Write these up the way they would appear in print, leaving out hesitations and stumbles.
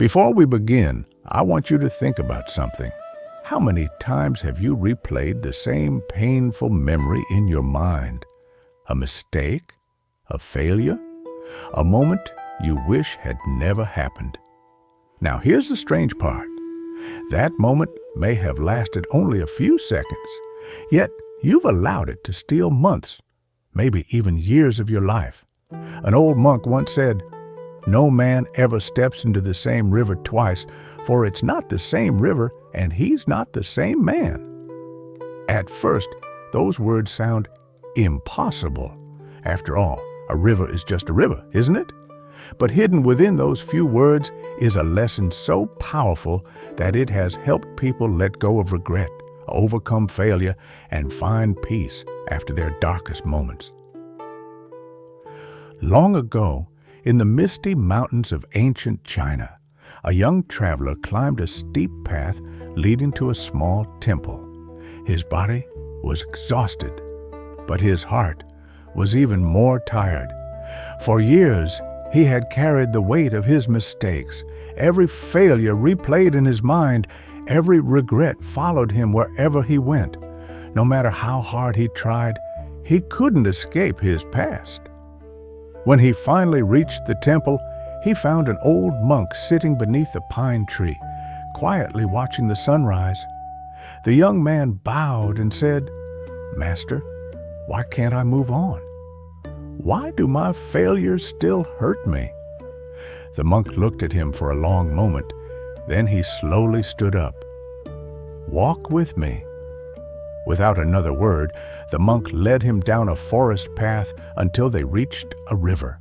Before we begin, I want you to think about something. How many times have you replayed the same painful memory in your mind? A mistake? A failure? A moment you wish had never happened? Now here's the strange part. That moment may have lasted only a few seconds, yet you've allowed it to steal months, maybe even years of your life. An old monk once said, "No man ever steps into the same river twice, for it's not the same river and he's not the same man." At first, those words sound impossible. After all, a river is just a river, isn't it? But hidden within those few words is a lesson so powerful that it has helped people let go of regret, overcome failure, and find peace after their darkest moments. Long ago, in the misty mountains of ancient China, a young traveler climbed a steep path leading to a small temple. His body was exhausted, but his heart was even more tired. For years, he had carried the weight of his mistakes. Every failure replayed in his mind, every regret followed him wherever he went. No matter how hard he tried, he couldn't escape his past. When he finally reached the temple, he found an old monk sitting beneath a pine tree, quietly watching the sunrise. The young man bowed and said, "Master, why can't I move on? Why do my failures still hurt me?" The monk looked at him for a long moment. Then he slowly stood up. "Walk with me." Without another word, the monk led him down a forest path until they reached a river.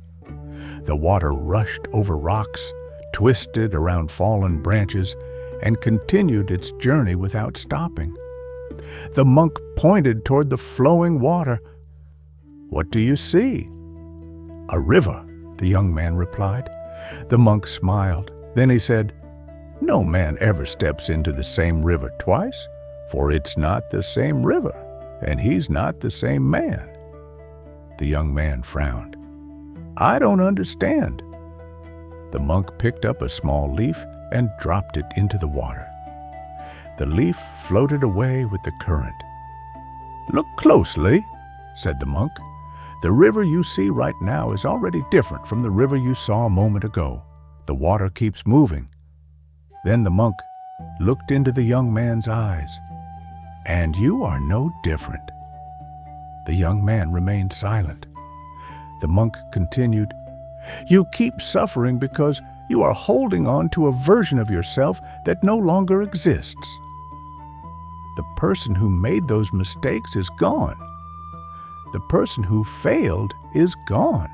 The water rushed over rocks, twisted around fallen branches, and continued its journey without stopping. The monk pointed toward the flowing water. "What do you see?" "A river," the young man replied. The monk smiled. Then he said, "No man ever steps into the same river twice, for it's not the same river, and he's not the same man." The young man frowned. "I don't understand." The monk picked up a small leaf and dropped it into the water. The leaf floated away with the current. "Look closely," said the monk. "The river you see right now is already different from the river you saw a moment ago. The water keeps moving." Then the monk looked into the young man's eyes. "And you are no different." The young man remained silent. The monk continued, "You keep suffering because you are holding on to a version of yourself that no longer exists. The person who made those mistakes is gone. The person who failed is gone.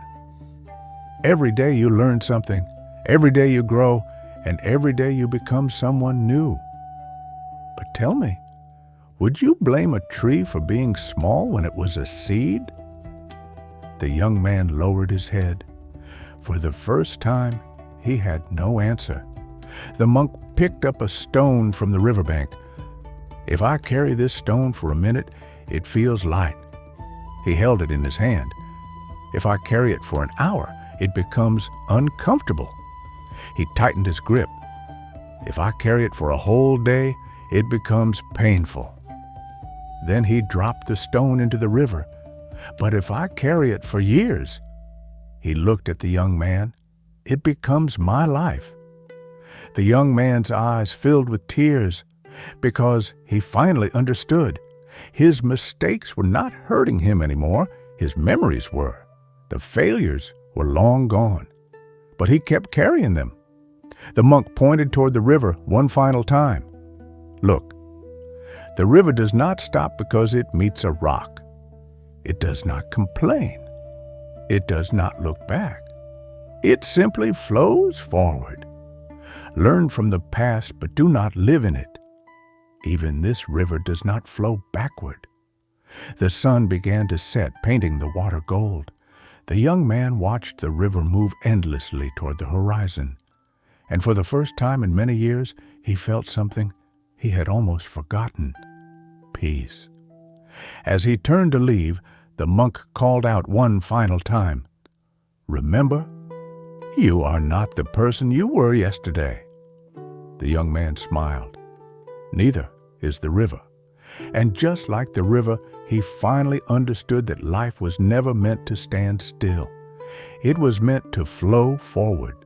Every day you learn something, every day you grow, and every day you become someone new. But tell me, would you blame a tree for being small when it was a seed?" The young man lowered his head. For the first time, he had no answer. The monk picked up a stone from the riverbank. "If I carry this stone for a minute, it feels light." He held it in his hand. "If I carry it for an hour, it becomes uncomfortable." He tightened his grip. "If I carry it for a whole day, it becomes painful." Then he dropped the stone into the river. "But if I carry it for years," he looked at the young man, "it becomes my life." The young man's eyes filled with tears because he finally understood. His mistakes were not hurting him anymore. His memories were. The failures were long gone. But he kept carrying them. The monk pointed toward the river one final time. "Look, the river does not stop because it meets a rock. It does not complain. It does not look back. It simply flows forward. Learn from the past, but do not live in it. Even this river does not flow backward." The sun began to set, painting the water gold. The young man watched the river move endlessly toward the horizon. And for the first time in many years, he felt something he had almost forgotten: peace. As he turned to leave, the monk called out one final time, "Remember, you are not the person you were yesterday." The young man smiled. Neither is the river. And just like the river, he finally understood that life was never meant to stand still. It was meant to flow forward.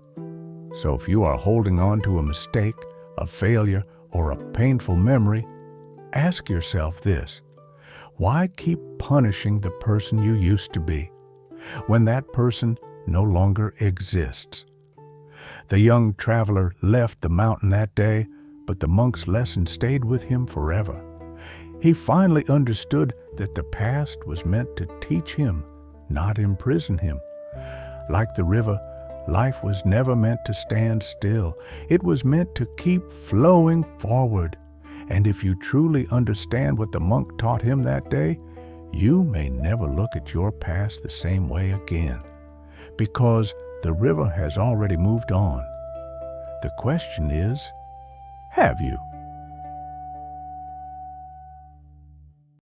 So if you are holding on to a mistake, a failure, or a painful memory, ask yourself this: why keep punishing the person you used to be when that person no longer exists? The young traveler left the mountain that day, but the monk's lesson stayed with him forever. He finally understood that the past was meant to teach him, not imprison him. Like the river, life was never meant to stand still. It was meant to keep flowing forward. And if you truly understand what the monk taught him that day, you may never look at your past the same way again, because the river has already moved on. The question is, have you?